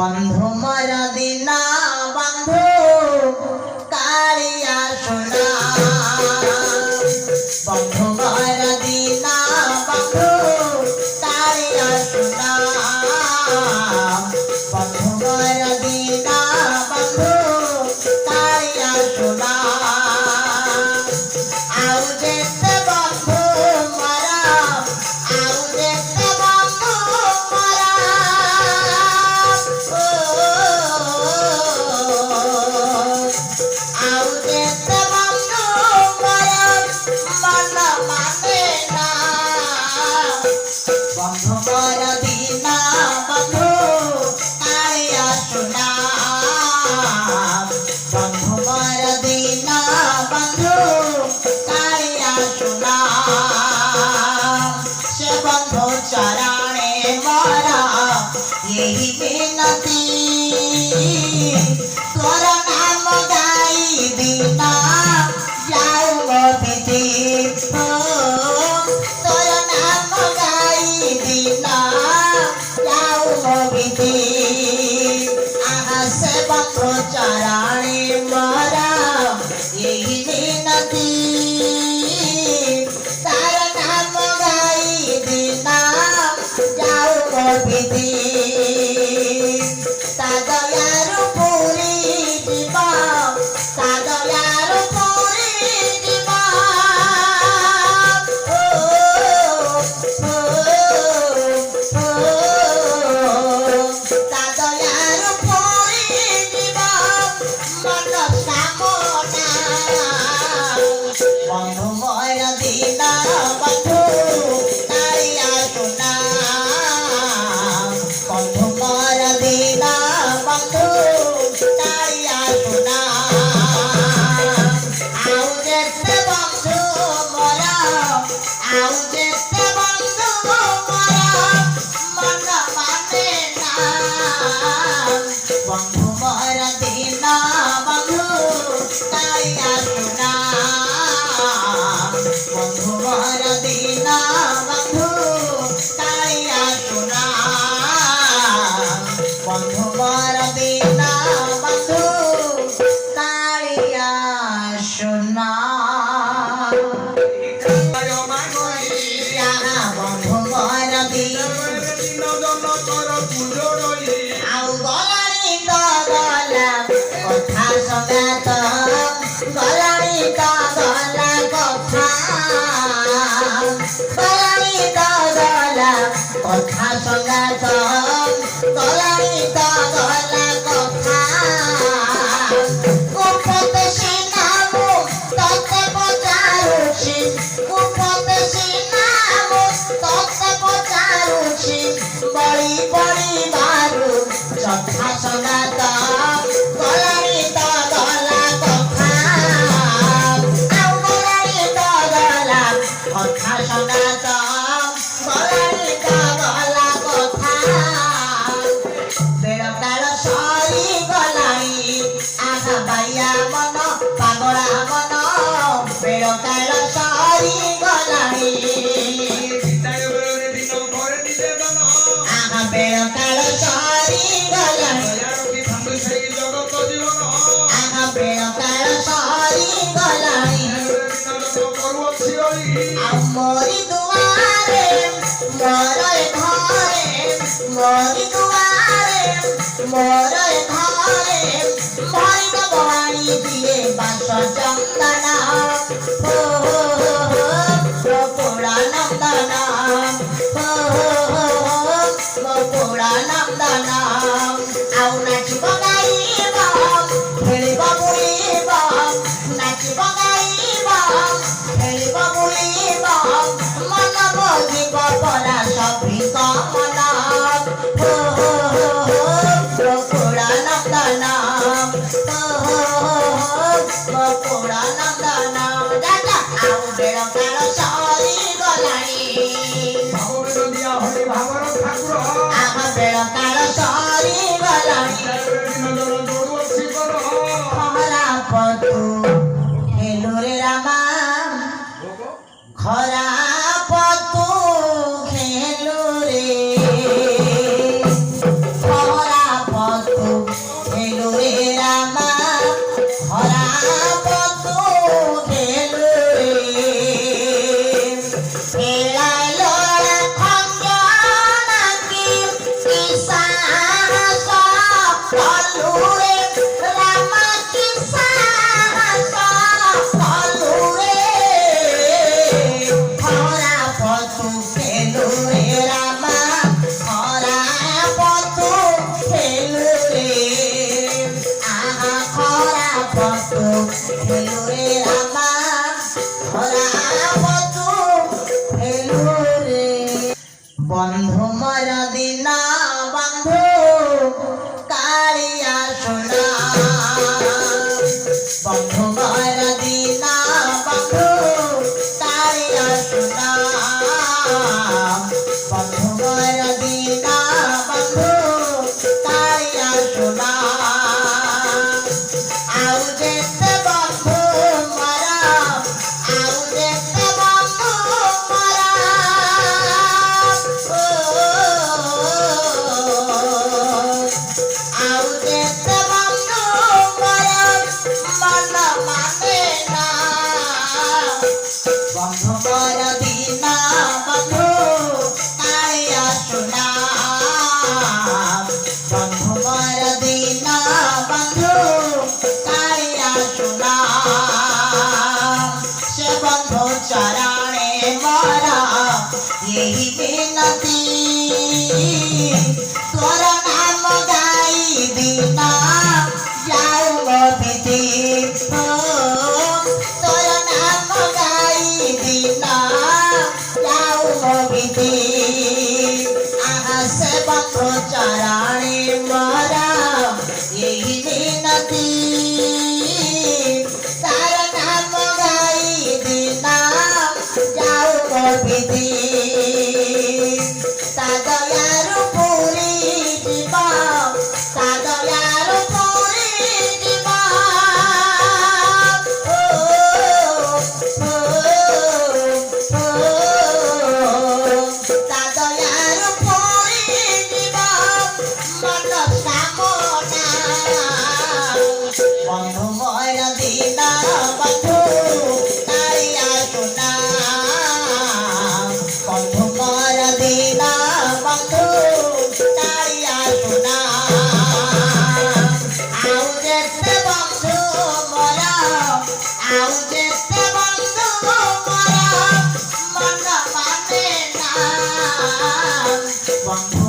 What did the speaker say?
বন্ধু মর দিনা বন্ধু কালিয়া সোনা বন্ধু মর দিনা বন্ধু কালিয়া সোনা বন্ধু মর দিনা বন্ধু কালিয়া সোনা আউ যেতে বন্ধু মরা আউ যেতে বন্ধু মরা আউ যেতে বন্ধু মরা মন মানে না বন্ধু মর দিনা বন্ধু কালিয়া সোনা বন্ধু মর দিনা বন্ধু কালিয়া সোনা से बंधु चराणे मोरा यही विनती तोर नाम गाई बिना जाऊंगो विधि तोर नाम गाई बिना जाऊंगो विधि आहा से बंधु चराणे मोरा यही विनती विधि सादयार पूरी जीवा सादयार पूरी जीवा सादयार पूरी जीवा मन कामना बंधु मोर दीना बंधु कालिया सोना बंधु मोर दीना बंधु कालिया सोना आउ जेते बंधु मोरा आउ जेते बंधु मोरा मन माने ना बंधु मोर दीना बंधु कालिया सोना बंधु मोर दीना बंधु कालिया सोना बंधु मोर दीना बंधु कालिया सोना बंधु मोर आउ गलानी तो गला कथा संगात गलानी तो गला कथा गलानी तो गला कथा संगात गलानी तो गला कथा कुपते सिनामु तते पचारुछि कुपते सिनामु तते पचारुछि बड़ी बड़ी बारू कथा संगात गलानी तो गला कथा आउ गलानी तो गला कथा संगात गलानी तो गला कथा बेल काल सरी गलानी आहा बाइया मन पागला मन बेल काल सरी गलानी आहा बेल काल सरी गलानी आहा बेल काल सरी गलानी आउ मोरी दुआरे मोर घरे मोरी दुआरे मोर घरे भाई भवानी दिए बास चंदना हो गोकुड़ा नंदना हो गोकुड़ा नंदना आउ नाचिब गाइब खेलिब बुलिब नाचिब गाइब खेलिब बुलिब मन बजिब परा सभिक मन हो गोकुड़ा नंदना गोकुड़ा नंदना दादा आउ बेल काल सरी गलानी आहा बेल काल বন্ধু মর দিনা বন্ধু কালিয়া সোনা বন্ধু মর দিনা বন্ধু কালিয়া সোনা বন্ধু মর দিনা বন্ধু কালিয়া সোনা আউ যেতে বন্ধু মরা আউ যেতে বন্ধু মরা আউ যেতে বন্ধু মরা মন মানে না বন্ধু মরা দিনা বন্ধু কালিয়া সোনা বন্ধু মরা দিনা বন্ধু কালিয়া সোনা সে বন্ধু চরণে মরা यही विनती तोर नाम गाई दीना जाऊ विधि तोर नाम गाई दीना जाऊ विधि आहा से बंधु चरणे मरा यही विनती तार नाम गाई दीना जाऊ विधि सादयारु पुरी जीवा सादयारु पुरी जीवा सादयारु पुरी जीवा मन सामना बंधु मोर दीना बंधु कालिया सोना बंधु मोर दीना बंधु कालिया सोना आउ जेते बंधु मोरा आउ जेते बंधु मोरा मन माने ना बंधु